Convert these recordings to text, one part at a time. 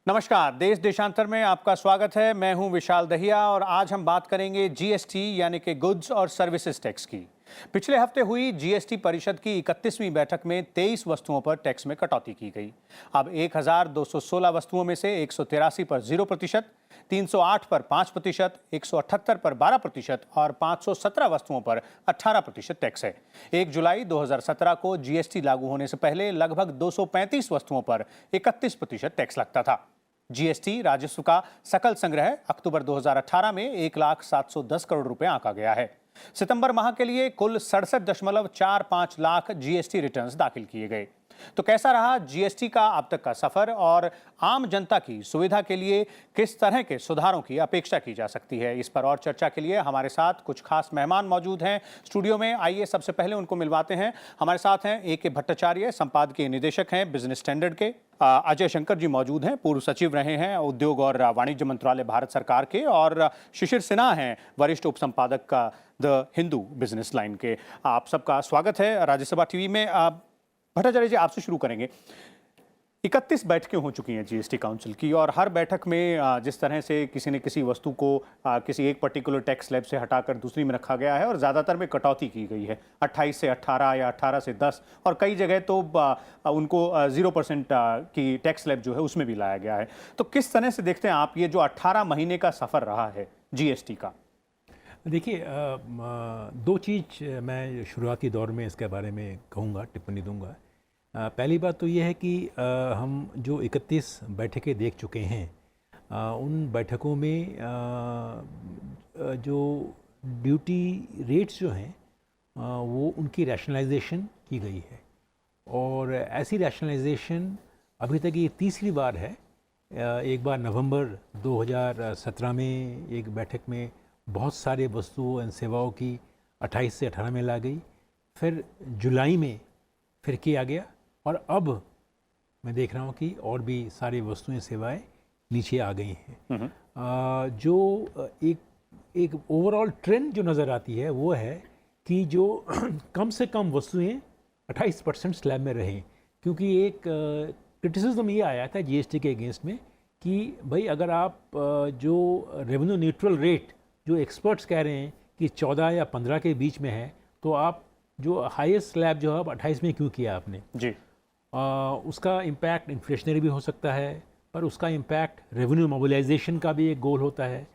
नमस्कार, देश देशांतर में आपका स्वागत है। मैं हूं विशाल दहिया और आज हम बात करेंगे जीएसटी यानी कि गुड्स और सर्विसेज टैक्स की। पिछले हफ्ते हुई जीएसटी परिषद की 31वीं बैठक में 23 वस्तुओं पर टैक्स में कटौती की गई। अब 1216 वस्तुओं में से 183 पर 0%, 308 पर 5%, 178 पर 12% और 517 वस्तुओं पर 18% टैक्स है। 1 जुलाई 2017 को जीएसटी लागू होने से पहले लगभग 235 वस्तुओं पर 31% टैक्स लगता था। जीएसटी राजस्व का सकल संग्रह अक्टूबर 2018 में 1,710 करोड़ रुपए आंका गया है। सितंबर माह के लिए कुल 67.45 लाख जीएसटी रिटर्न्स दाखिल किए गए। तो कैसा रहा जीएसटी का अब तक का सफर और आम जनता की सुविधा के लिए किस तरह के सुधारों की अपेक्षा की जा सकती है, इस पर और चर्चा के लिए हमारे साथ कुछ खास मेहमान मौजूद हैं स्टूडियो में। आइए सबसे पहले उनको मिलवाते हैं। हमारे साथ हैं ए के भट्टाचार्य, संपादकीय निदेशक हैं बिजनेस स्टैंडर्ड के। अजय शंकर जी मौजूद हैं, पूर्व सचिव रहे हैं उद्योग और वाणिज्य मंत्रालय भारत सरकार के। और शिशिर सिन्हा हैं, वरिष्ठ उप संपादक का द हिंदू बिजनेस लाइन के। आप सबका स्वागत है राज्यसभा टीवी में। भट्टाचार्य जी, आपसे शुरू करेंगे। 31 बैठकें हो चुकी हैं जीएसटी काउंसिल की और हर बैठक में जिस तरह से किसी न किसी वस्तु को किसी एक पर्टिकुलर टैक्स स्लैब से हटाकर दूसरी में रखा गया है और ज़्यादातर में कटौती की गई है, 28 से 18 या 18 से 10 और कई जगह तो उनको 0% की टैक्स स्लैब जो है उसमें भी लाया गया है। तो किस तरह से देखते हैं आप ये जो 18 महीने का सफ़र रहा है जीएसटी का? देखिए, दो चीज़ मैं शुरुआती दौर में इसके बारे में कहूँगा, टिप्पणी दूंगा। पहली बात तो ये है कि हम जो 31 बैठकें देख चुके हैं, उन बैठकों में जो ड्यूटी रेट्स जो हैं वो उनकी रैशनलाइजेशन की गई है और ऐसी रैशनलाइजेशन अभी तक ये तीसरी बार है। एक बार नवंबर 2017 में एक बैठक में बहुत सारे वस्तुओं एवं सेवाओं की 28 से 18 में ला गई, फिर जुलाई में फिर किया गया और अब मैं देख रहा हूँ कि और भी सारी वस्तुएं सेवाएं नीचे आ गई हैं। जो एक ओवरऑल ट्रेंड जो नज़र आती है वो है कि जो कम से कम वस्तुएं 28% स्लैब में रहें, क्योंकि एक क्रिटिसिज्म ये आया था जीएसटी के अगेंस्ट में कि भाई अगर आप जो रेवेन्यू न्यूट्रल रेट जो एक्सपर्ट्स कह रहे हैं कि 14 या 15 के बीच में है, तो आप जो हाईएस्ट स्लैब जो है 28 में क्यों किया आपने जी? उसका इम्पैक्ट इन्फ्लेशनरी भी हो सकता है, पर उसका इम्पैक्ट रेवेन्यू मोबिलाइजेशन का भी एक गोल होता है।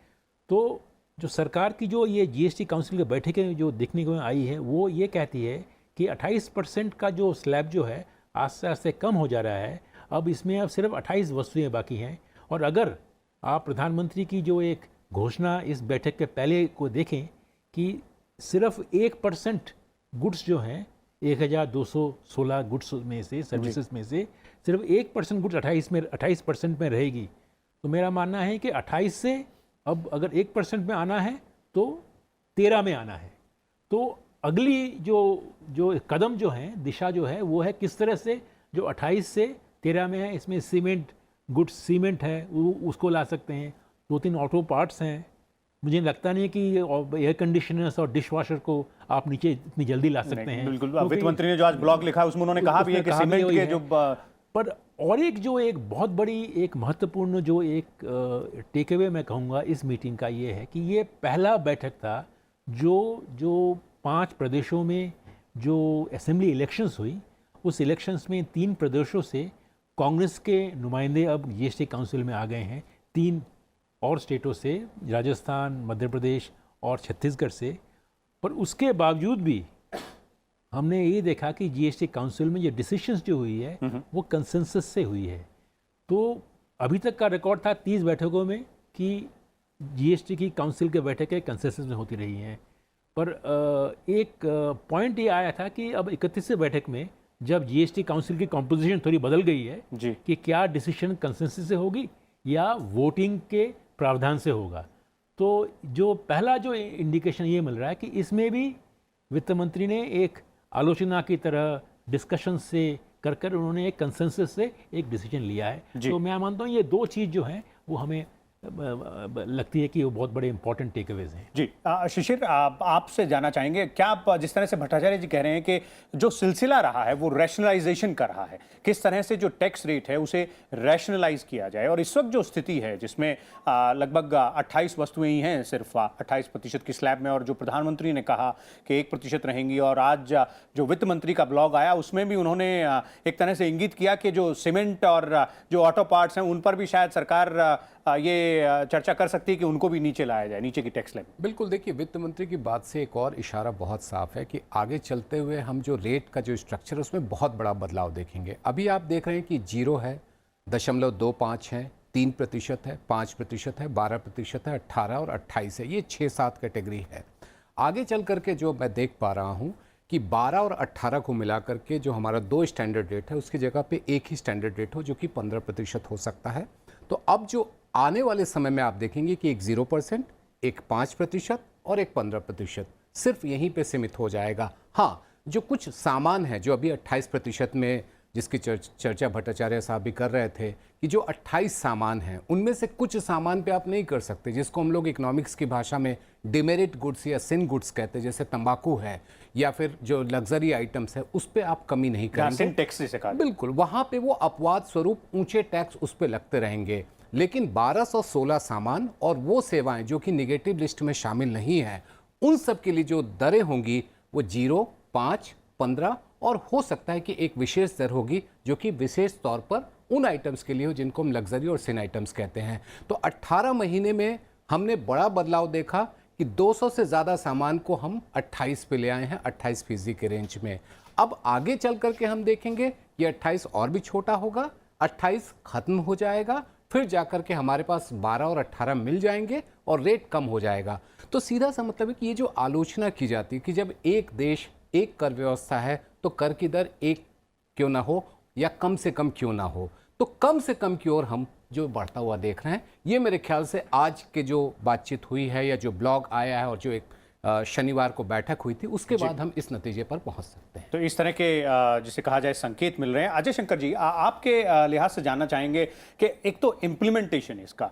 तो जो सरकार की जो ये जीएसटी काउंसिल की बैठकें जो देखने को आई है वो ये कहती है कि 28% का जो स्लैब जो है आस्ते आस्ते कम हो जा रहा है। अब इसमें अब सिर्फ 28 वस्तुएँ बाकी हैं और अगर आप प्रधानमंत्री की जो एक घोषणा इस बैठक के पहले को देखें कि सिर्फ 1% गुड्स जो हैं 1216 गुड्स में से, सर्विसेज में से सिर्फ 1% गुड्स 28% में रहेगी, तो मेरा मानना है कि 28 से अब अगर 1% में आना है तो 13 में आना है। तो अगली जो कदम जो है, दिशा जो है वो है किस तरह से जो 28 से 13 में है, इसमें सीमेंट गुड्स, सीमेंट है वो उसको ला सकते हैं, 2-3 ऑटो पार्ट्स हैं। मुझे लगता नहीं कि एयर कंडीशनर्स और डिश वॉशर को आप नीचे इतनी जल्दी ला सकते हैं। बिल्कुल, वित्त मंत्री ने जो आज ब्लॉग लिखा उसमें उन्होंने कहा भी है कि सीमेंट के जो पर और एक बहुत बड़ी एक महत्वपूर्ण जो एक टेक अवे मैं कहूँगा इस मीटिंग का ये है कि ये पहला बैठक था जो 5 प्रदेशों में जो असेंबली इलेक्शंस हुई, उस इलेक्शंस में 3 प्रदेशों से कांग्रेस के नुमाइंदे अब जीएसटी काउंसिल में आ गए हैं, 3 और स्टेटों से, राजस्थान, मध्य प्रदेश और छत्तीसगढ़ से। पर उसके बावजूद भी हमने ये देखा कि जीएसटी काउंसिल में ये डिसीजंस जो हुई है वो कंसेंसस से हुई है। तो अभी तक का रिकॉर्ड था 30 बैठकों में कि जीएसटी की काउंसिल के बैठकें कंसेंसस में होती रही हैं, पर एक पॉइंट ये आया था कि अब 31वें बैठक में जब जीएसटी काउंसिल की कॉम्पोजिशन थोड़ी बदल गई है कि क्या डिसीजन कंसेंसस से होगी या वोटिंग के प्रावधान से होगा। तो जो पहला जो इंडिकेशन ये मिल रहा है कि इसमें भी वित्त मंत्री ने एक आलोचना की तरह डिस्कशन से कर उन्होंने एक कंसेंसस से एक डिसीजन लिया है। तो मैं मानता हूँ ये दो चीज़ जो हैं वो हमें लगती है कि वो बहुत बड़े इंपॉर्टेंट टेकअवेज हैं। जी शिशिर, आपसे जानना चाहेंगे क्या आप जिस तरह से भट्टाचार्य जी कह रहे हैं कि जो सिलसिला रहा है वो रैशनलाइजेशन का रहा है, किस तरह से जो टैक्स रेट है उसे रैशनलाइज किया जाए, और इस वक्त जो स्थिति है जिसमें लगभग 28 वस्तुएं ही हैं सिर्फ 28% की स्लैब में, और जो प्रधानमंत्री ने कहा कि 1% रहेंगी, और आज जो वित्त मंत्री का ब्लॉग आया उसमें भी उन्होंने एक तरह से इंगित किया कि जो सीमेंट और जो ऑटो पार्ट्स हैं उन पर भी शायद सरकार ये चर्चा कर सकती है कि उनको भी नीचे लाया जाए, नीचे की टैक्स लेवल। बिल्कुल, देखिए वित्त मंत्री की बात से एक और इशारा बहुत साफ है कि आगे चलते हुए हम जो रेट का जो स्ट्रक्चर है उसमें बहुत बड़ा बदलाव देखेंगे। अभी आप देख रहे हैं कि 0 है, 0.25 है, 3% है, 5% है, 12% है, 18 और 28 है। ये 6-7 कैटेगरी है। आगे चल करके जो मैं देख पा रहा हूँ कि 12 और 18 को मिला करके जो हमारा 2 स्टैंडर्ड रेट है उसकी जगह पे एक ही स्टैंडर्ड रेट हो, जो कि 15% हो सकता है। तो अब जो आने वाले समय में आप देखेंगे कि एक 0%, एक 5% और एक 15% सिर्फ यहीं पे सीमित हो जाएगा। हाँ, जो कुछ सामान है जो अभी 28% में, जिसकी चर्चा भट्टाचार्य साहब भी कर रहे थे कि जो 28 सामान हैं उनमें से कुछ सामान पे आप नहीं कर सकते, जिसको हम लोग इकोनॉमिक्स की भाषा में डिमेरिट गुड्स या सिन गुड्स कहते हैं, जैसे तंबाकू है या फिर जो लग्जरी आइटम्स है उस पर आप कमी नहीं करेंगे। टैक्स जिसे कहा, बिल्कुल, वहाँ पे वो अपवाद स्वरूप ऊंचे टैक्स उस पर लगते रहेंगे। लेकिन 1216 सामान और वो सेवाएं जो कि निगेटिव लिस्ट में शामिल नहीं है, उन सब के लिए जो दरें होंगी वो 0, 5, 15 और हो सकता है कि एक विशेष दर होगी जो कि विशेष तौर पर उन आइटम्स के लिए हो जिनको हम लग्जरी और सिन आइटम्स कहते हैं। तो 18 महीने में हमने बड़ा बदलाव देखा कि 200 से ज़्यादा सामान को हम 28 पे ले आए हैं, 28% के रेंज में। अब आगे चल करके हम देखेंगे कि 28 और भी छोटा होगा, 28 खत्म हो जाएगा, फिर जाकर के हमारे पास 12 और 18 मिल जाएंगे और रेट कम हो जाएगा। तो सीधा सा मतलब है कि ये जो आलोचना की जाती है कि जब एक देश एक कर व्यवस्था है तो कर की दर एक क्यों ना हो या कम से कम क्यों ना हो, तो कम से कम की ओर हम जो बढ़ता हुआ देख रहे हैं। ये मेरे ख्याल से आज के जो बातचीत हुई है या जो ब्लॉग आया है और जो एक शनिवार को बैठक हुई थी उसके बाद हम इस नतीजे पर पहुंच सकते हैं। तो इस तरह के जिसे कहा जाए संकेत मिल रहे हैं। अजय शंकर जी, आपके लिहाज से जानना चाहेंगे कि एक तो इम्प्लीमेंटेशन इसका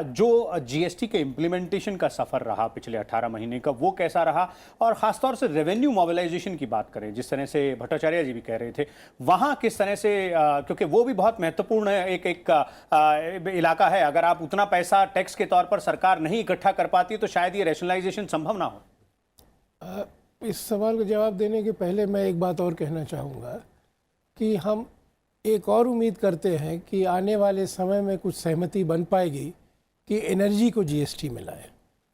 जो जीएसटी के इम्प्लीमेंटेशन का सफ़र रहा पिछले 18 महीने का, वो कैसा रहा, और ख़ासतौर से रेवेन्यू मोबिलाइजेशन की बात करें जिस तरह से भट्टाचार्य जी भी कह रहे थे, वहाँ किस तरह से क्योंकि वो भी बहुत महत्वपूर्ण है, एक इलाका है। अगर आप उतना पैसा टैक्स के तौर पर सरकार नहीं इकट्ठा कर पाती तो शायद ये रैशनलाइजेशन संभव ना हो। इस सवाल का जवाब देने के पहले मैं एक बात और कहना चाहूँगा कि हम एक और उम्मीद करते हैं कि आने वाले समय में कुछ सहमति बन पाएगी कि एनर्जी को जीएसटी में लाएं,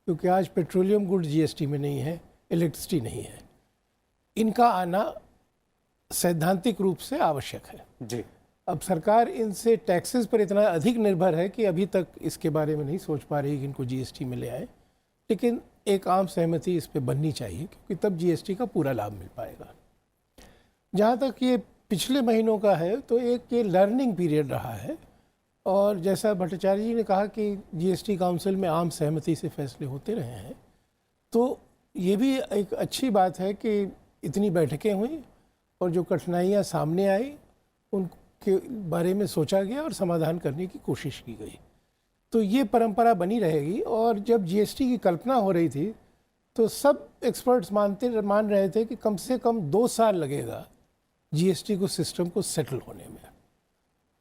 क्योंकि आज पेट्रोलियम गुड जीएसटी में नहीं है, इलेक्ट्रिसिटी नहीं है। इनका आना सैद्धांतिक रूप से आवश्यक है जी। अब सरकार इनसे टैक्सेस पर इतना अधिक निर्भर है कि अभी तक इसके बारे में नहीं सोच पा रही कि इनको जीएसटी में ले आए, लेकिन एक आम सहमति इस पे बननी चाहिए क्योंकि तब जीएसटी का पूरा लाभ मिल पाएगा। जहाँ तक ये पिछले महीनों का है तो एक ये लर्निंग पीरियड रहा है, और जैसा भट्टाचार्य जी ने कहा कि जीएसटी काउंसिल में आम सहमति से फैसले होते रहे हैं, तो ये भी एक अच्छी बात है कि इतनी बैठकें हुई और जो कठिनाइयाँ सामने आई उनके बारे में सोचा गया और समाधान करने की कोशिश की गई। तो ये परंपरा बनी रहेगी। और जब जीएसटी की कल्पना हो रही थी तो सब एक्सपर्ट्स मान रहे थे कि कम से कम 2 साल लगेगा जीएसटी को सिस्टम को सेटल होने में।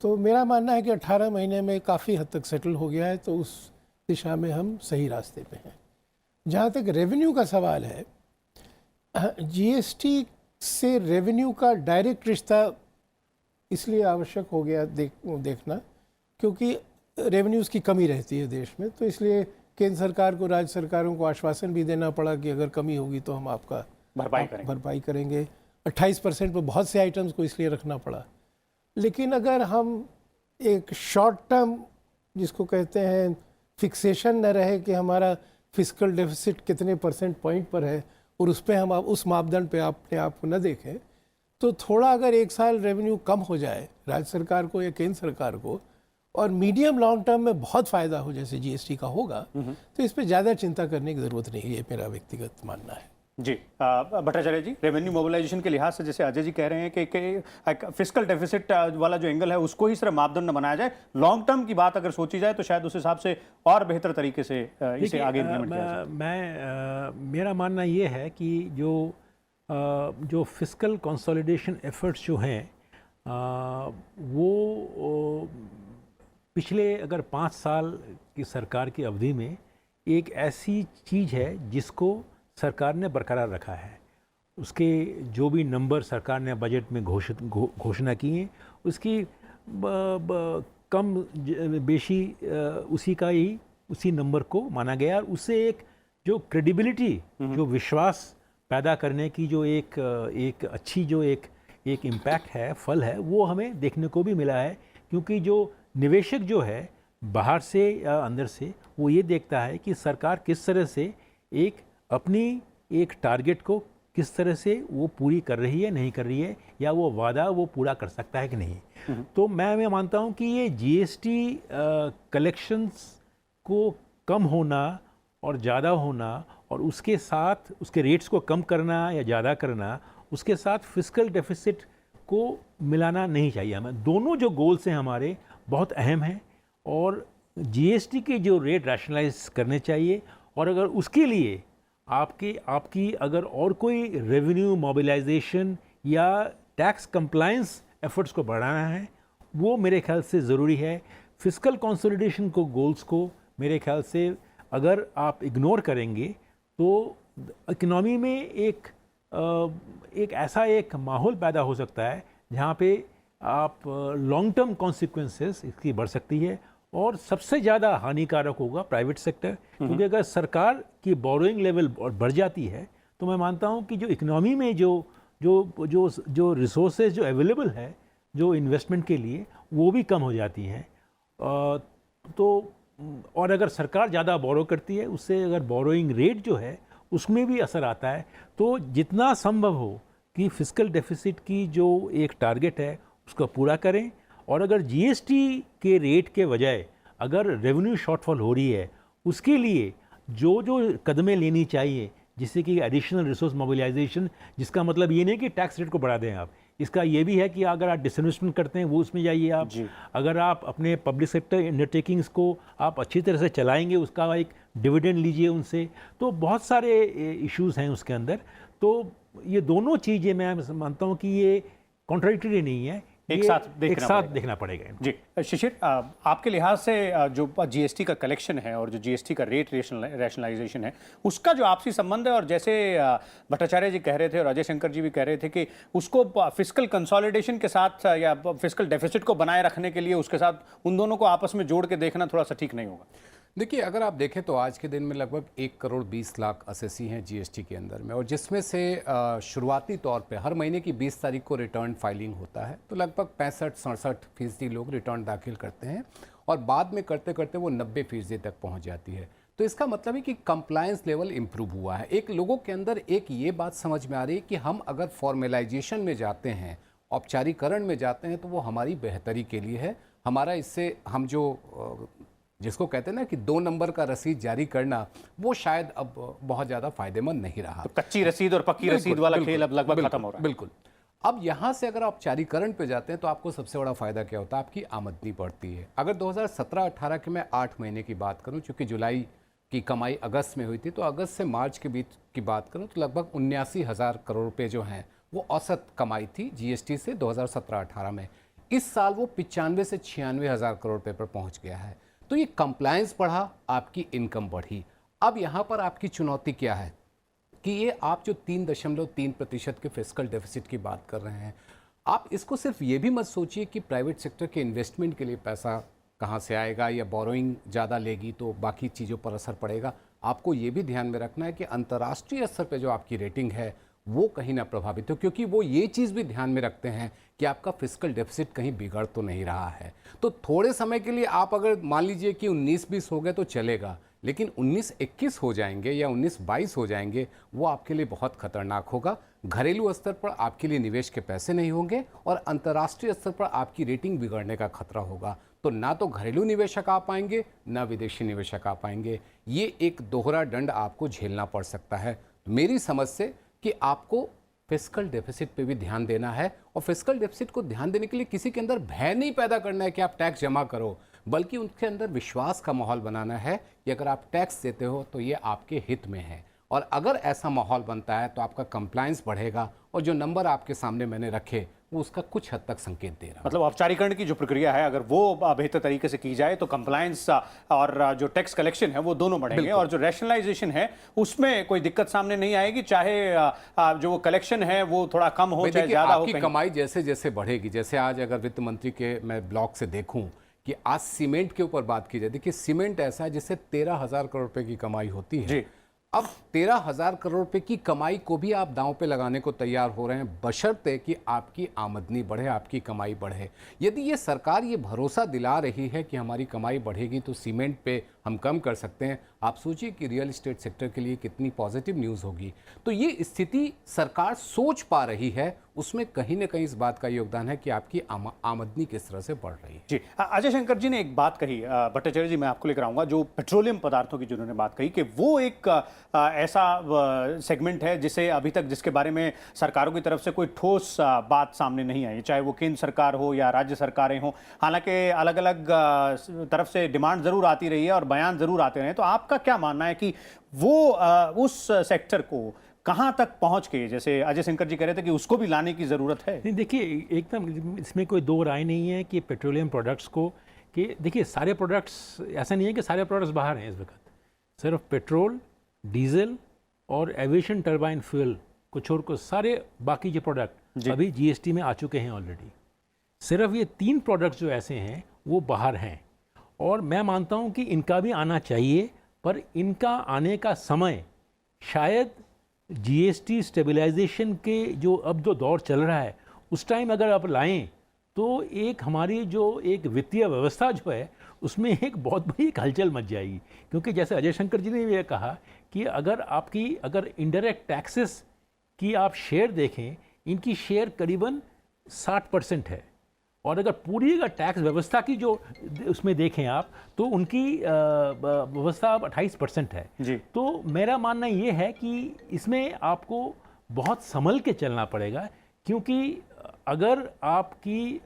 तो मेरा मानना है कि 18 महीने में काफ़ी हद तक सेटल हो गया है, तो उस दिशा में हम सही रास्ते पे हैं। जहाँ तक रेवेन्यू का सवाल है, जीएसटी से रेवेन्यू का डायरेक्ट रिश्ता इसलिए आवश्यक हो गया देखना क्योंकि रेवेन्यूज़ की कमी रहती है देश में, तो इसलिए केंद्र सरकार को, राज्य सरकारों को आश्वासन भी देना पड़ा कि अगर कमी होगी तो हम आपका भरपाई करेंगे। 28% पर बहुत से आइटम्स को इसलिए रखना पड़ा। लेकिन अगर हम एक शॉर्ट टर्म जिसको कहते हैं फिक्सेशन न रहे कि हमारा फिस्कल डेफिसिट कितने परसेंट पॉइंट पर है और उस पर हम उस मापदंड पे अपने आप को न देखें, तो थोड़ा अगर एक साल रेवेन्यू कम हो जाए राज्य सरकार को या केंद्र सरकार को और मीडियम लॉन्ग टर्म में बहुत फ़ायदा हो जैसे जीएसटी का होगा, तो इस पर ज़्यादा चिंता करने की ज़रूरत नहीं है, ये मेरा व्यक्तिगत मानना है। जी भट्टाचार्य जी, रेवेन्यू मोबिलाइजेशन के लिहाज से जैसे अजय जी कह रहे हैं कि फिस्कल डेफिसिट वाला जो एंगल है उसको ही सिर्फ मापदंड बनाया जाए, लॉन्ग टर्म की बात अगर सोची जाए तो शायद उस हिसाब से और बेहतर तरीके से इसे देखिए, आगे इम्प्लीमेंट किया जाए। मेरा मानना ये है कि जो फिस्कल कंसोलिडेशन एफर्ट्स जो हैं वो पिछले अगर 5 साल की सरकार की अवधि में एक ऐसी चीज़ है जिसको सरकार ने बरकरार रखा है। उसके जो भी नंबर सरकार ने बजट में घोषणा की हैं उसकी कम बेशी उसी नंबर को माना गया और उससे एक जो क्रेडिबिलिटी, जो विश्वास पैदा करने की जो एक अच्छी जो एक इम्पैक्ट है, फल है, वो हमें देखने को भी मिला है। क्योंकि जो निवेशक जो है बाहर से या अंदर से, वो ये देखता है कि सरकार किस तरह से अपनी एक टारगेट को किस तरह से वो पूरी कर रही है, नहीं कर रही है, या वो वादा वो पूरा कर सकता है कि नहीं। तो मैं मानता हूँ कि ये जीएसटी कलेक्शंस को कम होना और ज़्यादा होना और उसके साथ उसके रेट्स को कम करना या ज़्यादा करना, उसके साथ फिस्कल डेफिसिट को मिलाना नहीं चाहिए हमें। दोनों जो गोल्स हैं हमारे बहुत अहम हैं और जीएसटी के जो रेट रैशनलाइज करने चाहिए और अगर उसके लिए आपकी अगर और कोई रेवेन्यू मोबिलाइजेशन या टैक्स कंप्लायंस एफर्ट्स को बढ़ाना है, वो मेरे ख्याल से ज़रूरी है। फिस्कल कंसोलिडेशन को गोल्स को मेरे ख्याल से अगर आप इग्नोर करेंगे तो इकनॉमी में एक ऐसा एक माहौल पैदा हो सकता है जहाँ पे आप लॉन्ग टर्म कॉन्सिक्वेंसेस इसकी बढ़ सकती है और सबसे ज़्यादा हानिकारक होगा प्राइवेट सेक्टर। क्योंकि अगर सरकार की बोरोइंग लेवल बढ़ जाती है तो मैं मानता हूँ कि जो इकनॉमी में जो रिसोर्सेज जो अवेलेबल है जो इन्वेस्टमेंट के लिए, वो भी कम हो जाती हैं। तो और अगर सरकार ज़्यादा बोरो करती है, उससे अगर बोरोइंग रेट जो है उसमें भी असर आता है। तो जितना संभव हो कि फिस्कल डेफिसिट की जो एक टारगेट है उसको पूरा करें और अगर जीएसटी के रेट के बजाय अगर रेवेन्यू शॉर्टफॉल हो रही है, उसके लिए जो कदमें लेनी चाहिए, जिससे कि एडिशनल रिसोर्स मोबिलाइजेशन, जिसका मतलब ये नहीं कि टैक्स रेट को बढ़ा दें आप, इसका ये भी है कि अगर आप डिसइन्वेस्टमेंट करते हैं वो उसमें जाइए आप। अगर आप अपने पब्लिक सेक्टर अंडरटेकिंग्स को आप अच्छी तरह से चलाएंगे, उसका एक डिविडेंड लीजिए उनसे। तो बहुत सारे इश्यूज़ हैं उसके अंदर। तो ये दोनों चीज़ें मैं मानता हूँ कि ये कॉन्ट्राडिक्टरी नहीं है, एक साथ देखना पड़ेगा। जी शिशिर, आपके लिहाज से जो जीएसटी का कलेक्शन है और जो जीएसटी का रेट रैशनलाइजेशन है, उसका जो आपसी संबंध है, और जैसे भट्टाचार्य जी कह रहे थे और अजय शंकर जी भी कह रहे थे कि उसको फिस्कल कंसोलिडेशन के साथ या फिस्कल डेफिसिट को बनाए रखने के लिए उसके साथ उन दोनों को आपस में जोड़ के देखना थोड़ा सा ठीक नहीं होगा। देखिए, अगर आप देखें तो आज के दिन में लगभग 1 करोड़ 20 लाख असेसी हैं जीएसटी के अंदर में, और जिसमें से शुरुआती तौर पे हर महीने की 20 तारीख को रिटर्न फाइलिंग होता है। तो लगभग 65-67% लोग रिटर्न दाखिल करते हैं और बाद में करते करते वो 90% तक पहुंच जाती है। तो इसका मतलब है कि कंप्लायंस लेवल इम्प्रूव हुआ है। एक लोगों के अंदर एक ये बात समझ में आ रही है कि हम अगर फॉर्मेलाइजेशन में जाते हैं, औपचारिकरण में जाते हैं, तो वो हमारी बेहतरी के लिए है। हमारा इससे हम जिसको कहते हैं ना कि 2 नंबर का रसीद जारी करना, वो शायद अब बहुत ज़्यादा फायदेमंद नहीं रहा। तो कच्ची रसीद और पक्की रसीद वाला खेल अब लगभग खत्म हो रहा है। बिल्कुल। अब यहाँ से अगर औपचारिकरण पे जाते हैं तो आपको सबसे बड़ा फायदा क्या होता है? आपकी आमदनी बढ़ती है। अगर 2017-18 के मैं 8 महीने की बात करूँ, चूँकि जुलाई की कमाई अगस्त में हुई थी, तो अगस्त से मार्च के बीच की बात करूँ तो लगभग 79,000 करोड़ रुपये जो हैं वो औसत कमाई थी जीएसटी से 2017-18 में। इस साल वो 95 से 96,000 करोड़ रुपये पर पहुँच गया है। तो ये कंप्लायंस बढ़ा, आपकी इनकम बढ़ी। अब यहाँ पर आपकी चुनौती क्या है कि ये आप जो 3.3% के फिस्कल डेफिसिट की बात कर रहे हैं, आप इसको सिर्फ ये भी मत सोचिए कि प्राइवेट सेक्टर के इन्वेस्टमेंट के लिए पैसा कहाँ से आएगा या बोरोइंग ज़्यादा लेगी तो बाकी चीज़ों पर असर पड़ेगा। आपको ये भी ध्यान में रखना है कि अंतर्राष्ट्रीय स्तर पर जो आपकी रेटिंग है वो कहीं ना प्रभावित हो, क्योंकि वो ये चीज़ भी ध्यान में रखते हैं कि आपका फिस्कल डेफिसिट कहीं बिगड़ तो नहीं रहा है। तो थोड़े समय के लिए आप अगर मान लीजिए कि 19-20 हो गए तो चलेगा, लेकिन 19-21 हो जाएंगे या 19-22 हो जाएंगे, वो आपके लिए बहुत खतरनाक होगा। घरेलू स्तर पर आपके लिए निवेश के पैसे नहीं होंगे और अंतर्राष्ट्रीय स्तर पर आपकी रेटिंग बिगड़ने का खतरा होगा। तो ना तो घरेलू निवेशक आ पाएंगे, ना विदेशी निवेशक आ पाएंगे। ये एक दोहरा दंड आपको झेलना पड़ सकता है। मेरी समझ से कि आपको फिस्कल डेफिसिट पे भी ध्यान देना है, और फिस्कल डेफिसिट को ध्यान देने के लिए किसी के अंदर भय नहीं पैदा करना है कि आप टैक्स जमा करो, बल्कि उनके अंदर विश्वास का माहौल बनाना है कि अगर आप टैक्स देते हो तो ये आपके हित में है। और अगर ऐसा माहौल बनता है तो आपका कंप्लायंस बढ़ेगा, और जो नंबर आपके सामने मैंने रखे वो उसका कुछ हद तक संकेत दे रहा है। मतलब औपचारिकरण की जो प्रक्रिया है, अगर वो बेहतर तरीके से की जाए तो कंप्लायंस और जो टैक्स कलेक्शन है वो दोनों बढ़ेंगे, और जो रैशनलाइजेशन है उसमें कोई दिक्कत सामने नहीं आएगी, चाहे जो कलेक्शन है वो थोड़ा कम हो चाहे ज्यादा हो। आपकी कमाई जैसे जैसे बढ़ेगी, जैसे आज अगर वित्त मंत्री के मैं ब्लॉग से देखूं कि आज सीमेंट के ऊपर बात की जाए, देखिए सीमेंट ऐसा है जिससे 13,000 करोड़ रुपए की कमाई होती है जी। अब 13,000 करोड़ रुपए की कमाई को भी आप दांव पे लगाने को तैयार हो रहे हैं, बशर्ते कि आपकी आमदनी बढ़े, आपकी कमाई बढ़े। यदि ये सरकार ये भरोसा दिला रही है कि हमारी कमाई बढ़ेगी तो सीमेंट पे हम कम कर सकते हैं, आप सोचिए कि रियल एस्टेट सेक्टर के लिए कितनी पॉजिटिव न्यूज़ होगी। तो ये स्थिति सरकार सोच पा रही है, उसमें कहीं ना कहीं इस बात का योगदान है कि आपकी आमदनी किस तरह से बढ़ रही है। जी, अजय शंकर जी ने एक बात कही, भट्टाचार्य जी मैं आपको लेकर आऊंगा, जो पेट्रोलियम पदार्थों की जिन्होंने बात कही कि वो एक ऐसा सेगमेंट है जिसे अभी तक जिसके बारे में सरकारों की तरफ से कोई ठोस बात सामने नहीं आई, चाहे वो केंद्र सरकार हो या राज्य सरकारें हो। हालांकि अलग अलग तरफ से डिमांड जरूर आती रही है और बयान जरूर आते रहे, तो आपका क्या मानना है कि वो उस सेक्टर को कहां तक पहुंच के, जैसे अजय शंकर जी कह रहे थे कि उसको भी लाने की जरूरत है? नहीं, देखिए एकदम इसमें कोई दो राय नहीं है कि पेट्रोलियम प्रोडक्ट्स को, कि देखिए सारे प्रोडक्ट्स, ऐसा नहीं है कि सारे प्रोडक्ट्स बाहर हैं इस वक्त, सिर्फ पेट्रोल, डीजल और एविएशन टर्बाइन फ्यूल को छोड़ कर सारे बाकी के प्रोडक्ट अभी जीएसटी में आ चुके हैं ऑलरेडी। सिर्फ ये 3 प्रोडक्ट्स जो ऐसे हैं वो बाहर हैं, और मैं मानता हूँ कि इनका भी आना चाहिए, पर इनका आने का समय शायद जीएसटी स्टेबलाइजेशन के जो अब जो दौर चल रहा है उस टाइम अगर आप लाएं तो एक हमारी जो एक वित्तीय व्यवस्था जो है उसमें एक बहुत बड़ी एक हलचल मच जाएगी। क्योंकि जैसे अजय शंकर जी ने ये कहा कि अगर इंडायरेक्ट टैक्सेस की आप शेयर देखें, इनकी शेयर करीबन 60% है, और अगर पूरी अगर टैक्स व्यवस्था की जो उसमें देखें आप तो उनकी व्यवस्था अब 28% है जी। तो मेरा मानना ये है कि इसमें आपको बहुत संभल के चलना पड़ेगा, क्योंकि अगर आपकी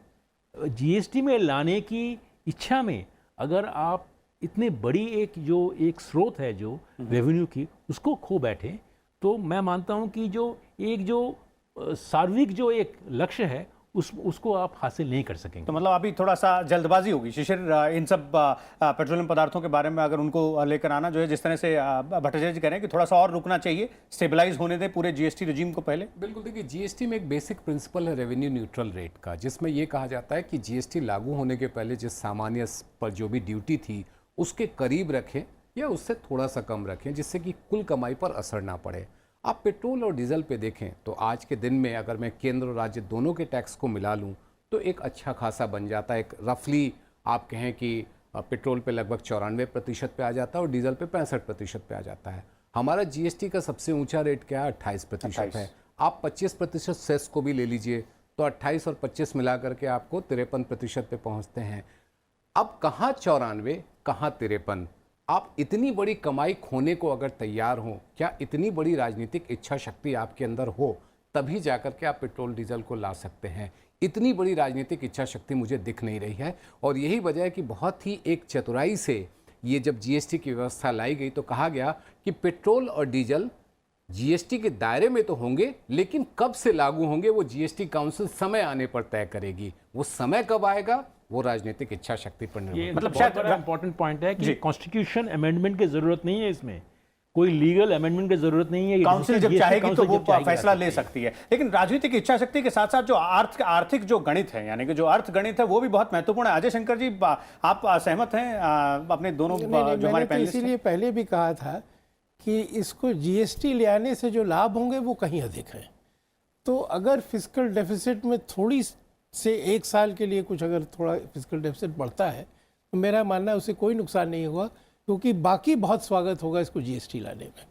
जीएसटी में लाने की इच्छा में अगर आप इतने बड़ी एक स्रोत है जो रेवेन्यू की उसको खो बैठे, तो मैं मानता हूँ कि जो सार्वजनिक जो एक लक्ष्य है उसको आप हासिल नहीं कर सकेंगे। तो मतलब अभी थोड़ा सा जल्दबाजी होगी शिशिर, इन सब पेट्रोलियम पदार्थों के बारे में अगर उनको लेकर आना जो है, जिस तरह से भट्टाचार्य जी कह रहे हैं कि थोड़ा सा और रुकना चाहिए, स्टेबलाइज होने दें पूरे जीएसटी रिजीम को पहले। बिल्कुल, देखिए जीएसटी में एक बेसिक प्रिंसिपल है रेवेन्यू न्यूट्रल रेट का, जिसमें यह कहा जाता है कि जीएसटी लागू होने के पहले जिस सामान्य पर जो भी ड्यूटी थी उसके करीब रखें या उससे थोड़ा सा कम रखें, जिससे कि कुल कमाई पर असर ना पड़े। आप पेट्रोल और डीजल पे देखें तो आज के दिन में अगर मैं केंद्र और राज्य दोनों के टैक्स को मिला लूं तो एक अच्छा खासा बन जाता है। एक रफली आप कहें कि पेट्रोल पे लगभग 94% पे आ जाता है और डीजल पे 65% पे आ जाता है। हमारा जीएसटी का सबसे ऊंचा रेट क्या है? 28% है। आप 25% सेस को भी ले लीजिए तो 28 और 25 मिला करके आपको 53% पे पहुँचते हैं। अब कहाँ 94 कहाँ 53? आप इतनी बड़ी कमाई खोने को अगर तैयार हो, क्या इतनी बड़ी राजनीतिक इच्छा शक्ति आपके अंदर हो तभी जाकर के आप पेट्रोल डीजल को ला सकते हैं। इतनी बड़ी राजनीतिक इच्छा शक्ति मुझे दिख नहीं रही है, और यही वजह है कि बहुत ही एक चतुराई से ये जब जीएसटी की व्यवस्था लाई गई तो कहा गया कि पेट्रोल और डीजल जीएसटी के दायरे में तो होंगे, लेकिन कब से लागू होंगे वो जीएसटी काउंसिल समय आने पर तय करेगी। वो समय कब आएगा वो राजनीतिक इच्छा शक्ति पर निर्भर। मतलब शायद इंपॉर्टेंट पॉइंट है कि कॉन्स्टिट्यूशन अमेंडमेंट की जरूरत नहीं है, इसमें कोई लीगल अमेंडमेंट की जरूरत नहीं है। काउंसिल जब चाहेगी तो वो फैसला ले सकती है। लेकिन राजनीतिक इच्छा शक्ति के साथ साथ जो आर्थिक जो गणित है, यानी कि जो अर्थ गणित है, वो भी बहुत महत्वपूर्ण है। अजय शंकर जी, आप सहमत हैं अपने दोनों जो हमारे पैनलिस्ट? इसीलिए पहले भी कहा था कि इसको जीएसटी ले आने से जो लाभ होंगे वो कहीं अधिक हैं। तो अगर फिस्कल डेफिसिट में थोड़ी से एक साल के लिए कुछ अगर थोड़ा फिस्कल डेफिसिट बढ़ता है तो मेरा मानना है उससे कोई नुकसान नहीं होगा, क्योंकि बाकी बहुत स्वागत होगा इसको जीएसटी लाने में।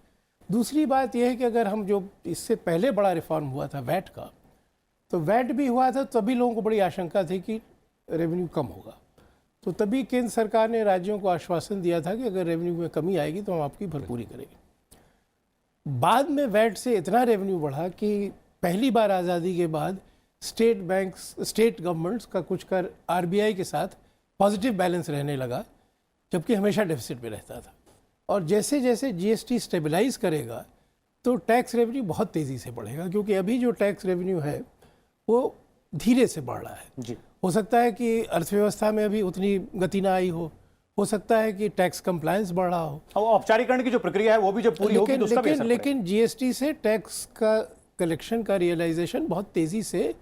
दूसरी बात यह है कि अगर हम जो इससे पहले बड़ा रिफॉर्म हुआ था वैट का, तो वैट भी हुआ था तभी लोगों को बड़ी आशंका थी कि रेवेन्यू कम होगा, तो तभी केंद्र सरकार ने राज्यों को आश्वासन दिया था कि अगर रेवेन्यू में कमी आएगी तो हम आपकी भरपूरी करेंगे। बाद में वैट से इतना रेवेन्यू बढ़ा कि पहली बार आज़ादी के बाद स्टेट बैंक्स, स्टेट गवर्नमेंट्स का कुछ कर आरबीआई के साथ पॉजिटिव बैलेंस रहने लगा, जबकि हमेशा डेफिसिट में रहता था। और जैसे जैसे जीएसटी स्टेबलाइज करेगा तो टैक्स रेवेन्यू बहुत तेज़ी से बढ़ेगा, क्योंकि अभी जो टैक्स रेवेन्यू है वो धीरे से बढ़ रहा है। जी, हो सकता है कि अर्थव्यवस्था में अभी उतनी गति ना आई हो सकता है कि टैक्स कंप्लायंस बढ़ रहा हो, और औपचारिकरण की जो प्रक्रिया है वो भी जब पूरी होगी तो उसका भी असर पड़ेगा। लेकिन जीएसटी से टैक्स का कलेक्शन का रियलाइजेशन बहुत तेज़ी से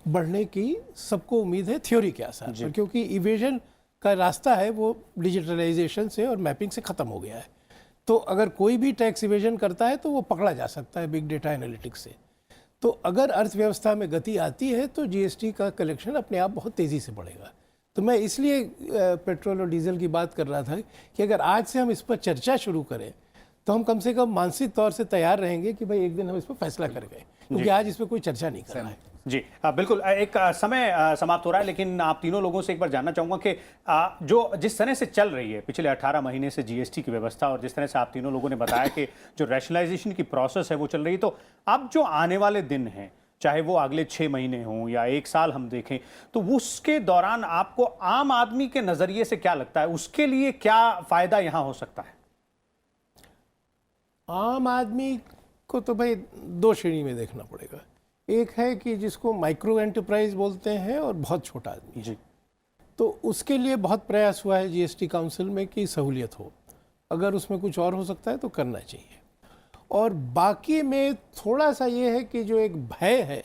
बढ़ने की सबको उम्मीद है, थ्योरी के आसार पर, क्योंकि इवेजन का रास्ता है वो डिजिटलाइजेशन से और मैपिंग से ख़त्म हो गया है। तो अगर कोई भी टैक्स इवेजन करता है तो वो पकड़ा जा सकता है बिग डेटा एनालिटिक्स से। तो अगर अर्थव्यवस्था में गति आती है तो जीएसटी का कलेक्शन अपने आप बहुत तेज़ी से बढ़ेगा। तो मैं इसलिए पेट्रोल और डीजल की बात कर रहा था कि अगर आज से हम इस पर चर्चा शुरू करें तो हम कम से कम मानसिक तौर से तैयार रहेंगे कि भाई एक दिन हम इस पर फैसला कर गए, क्योंकि आज इस पर कोई चर्चा नहीं कर रहा है। जी बिल्कुल। एक समय समाप्त हो रहा है, लेकिन आप तीनों लोगों से एक बार जानना चाहूँगा कि जो जिस तरह से चल रही है पिछले 18 महीने से जीएसटी की व्यवस्था, और जिस तरह से आप तीनों लोगों ने बताया कि जो रैशनलाइजेशन की प्रोसेस है वो चल रही है, तो अब जो आने वाले दिन हैं, चाहे वो अगले 6 महीने हों या 1 साल हम देखें, तो उसके दौरान आपको आम आदमी के नज़रिए से क्या लगता है, उसके लिए क्या फ़ायदा यहाँ हो सकता है? आम आदमी को तो भाई दो श्रेणी में देखना पड़ेगा। एक है कि जिसको माइक्रो एंटरप्राइज बोलते हैं और बहुत छोटा आदमी। जी, तो उसके लिए बहुत प्रयास हुआ है जीएसटी काउंसिल में कि सहूलियत हो, अगर उसमें कुछ और हो सकता है तो करना चाहिए। और बाकी में थोड़ा सा ये है कि जो एक भय है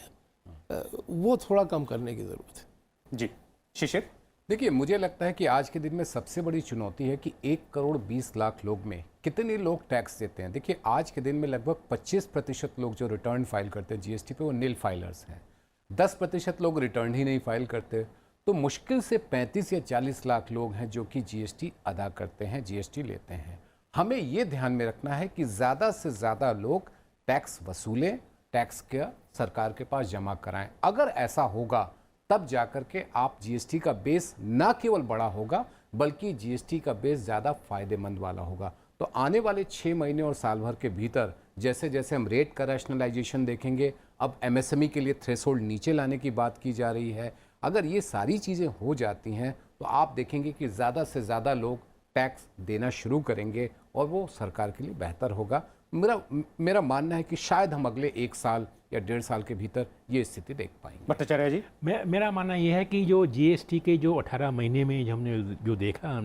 वो थोड़ा कम करने की ज़रूरत है। जी शिशिर। देखिए, मुझे लगता है कि आज के दिन में सबसे बड़ी चुनौती है कि 1,20,00,000 लोग में कितने लोग टैक्स देते हैं। देखिए, आज के दिन में लगभग 25% लोग जो रिटर्न फाइल करते हैं जीएसटी पे वो नील फाइलर्स हैं। 10% लोग रिटर्न ही नहीं फाइल करते। तो मुश्किल से 35 या 40 लाख लोग हैं जो कि जीएसटी अदा करते हैं, जीएसटी लेते हैं। हमें ये ध्यान में रखना है कि ज़्यादा से ज़्यादा लोग टैक्स वसूलें, टैक्स का सरकार के पास जमा कराएं। अगर ऐसा होगा तब जाकर के आप जीएसटी का बेस ना केवल बड़ा होगा बल्कि जीएसटी का बेस ज़्यादा फायदेमंद वाला होगा। तो आने वाले 6 महीने और साल भर के भीतर जैसे जैसे हम रेट का रैशनलाइजेशन देखेंगे, अब एमएसएमई के लिए थ्रेशोल्ड नीचे लाने की बात की जा रही है, अगर ये सारी चीज़ें हो जाती हैं तो आप देखेंगे कि ज़्यादा से ज़्यादा लोग टैक्स देना शुरू करेंगे और वो सरकार के लिए बेहतर होगा। मेरा मानना है कि शायद हम अगले 1 साल या 1.5 साल के भीतर ये स्थिति देख पाएंगे। भट्टाचार्य जी। मेरा मानना यह है कि जो जीएसटी के जो 18 महीने में हमने जो देखा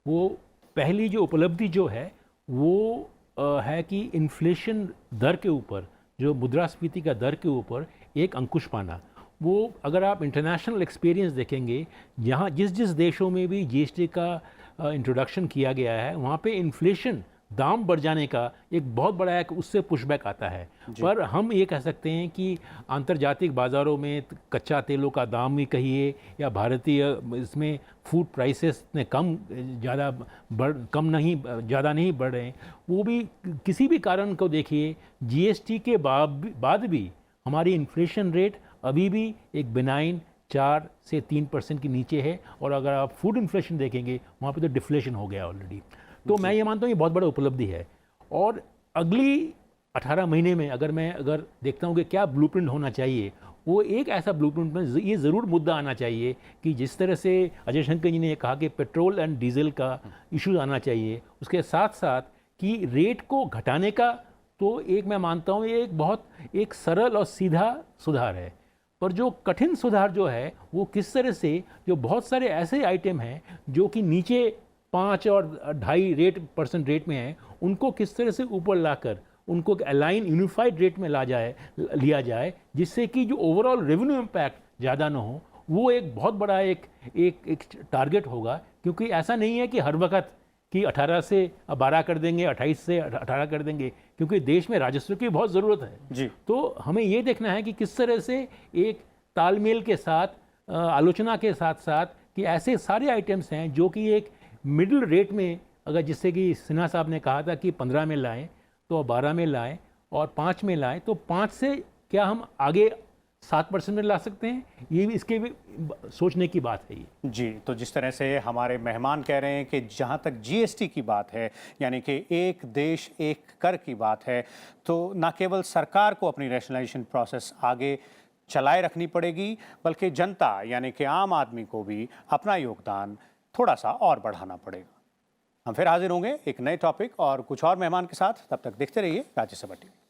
वो पहली जो उपलब्धि जो है वो है कि इन्फ्लेशन दर के ऊपर, जो मुद्रास्फीति का दर के ऊपर एक अंकुश पाना। वो अगर आप इंटरनेशनल एक्सपीरियंस देखेंगे, जहाँ जिस जिस देशों में भी जीएसटी का इंट्रोडक्शन किया गया है वहाँ पे इन्फ्लेशन, दाम बढ़ जाने का एक बहुत बड़ा एक उससे पुशबैक आता है। पर हम ये कह सकते हैं कि अंतर्जातिक बाज़ारों में कच्चा तेलों का दाम भी कहिए या भारतीय इसमें फूड प्राइसेस ने ज़्यादा नहीं बढ़ रहे हैं, वो भी किसी भी कारण को देखिए, जीएसटी के बाद भी हमारी इन्फ्लेशन रेट अभी भी एक बिनाइन 4 से 3% के नीचे है। और अगर आप फूड इन्फ्लेशन देखेंगे वहाँ पे तो डिफ्लेशन हो गया ऑलरेडी। तो मैं ये मानता हूँ ये बहुत बड़ा उपलब्धि है। और अगली 18 महीने में अगर देखता हूँ कि क्या ब्लूप्रिंट होना चाहिए, वो एक ऐसा ब्लूप्रिंट में ये ज़रूर मुद्दा आना चाहिए कि जिस तरह से अजय शंकर जी ने कहा कि पेट्रोल एंड डीजल का इशू आना चाहिए, उसके साथ साथ कि रेट को घटाने का, तो एक मैं मानता हूँ ये एक सरल और सीधा सुधार है। पर जो कठिन सुधार जो है वो किस तरह से, जो बहुत सारे ऐसे आइटम हैं जो कि नीचे 5 और 2.5% रेट में हैं, उनको किस तरह से ऊपर लाकर उनको अलाइन यूनिफाइड रेट में लिया जाए, जिससे कि जो ओवरऑल रेवेन्यू इम्पैक्ट ज़्यादा ना हो। वो एक बहुत बड़ा एक टारगेट होगा, क्योंकि ऐसा नहीं है कि हर वक्त कि 18 से 12 कर देंगे, 28 से 18 कर देंगे, क्योंकि देश में राजस्व की बहुत ज़रूरत है जी। तो हमें ये देखना है कि किस तरह से एक तालमेल के साथ, आलोचना के साथ साथ कि ऐसे सारे आइटम्स हैं जो कि एक मिडिल रेट में, अगर जिससे कि सिन्हा साहब ने कहा था कि 15 में लाएं तो 12 में लाएं और 5 में लाएं, तो 5 से क्या हम आगे 7% में ला सकते हैं, ये भी इसके भी सोचने की बात है ये। जी, तो जिस तरह से हमारे मेहमान कह रहे हैं कि जहाँ तक जीएसटी की बात है, यानी कि एक देश एक कर की बात है, तो ना केवल सरकार को अपनी रैशनलाइजेशन प्रोसेस आगे चलाए रखनी पड़ेगी, बल्कि जनता यानी कि आम आदमी को भी अपना योगदान थोड़ा सा और बढ़ाना पड़ेगा। हम फिर हाजिर होंगे एक नए टॉपिक और कुछ और मेहमान के साथ। तब तक देखते रहिए राज्यसभा टीवी।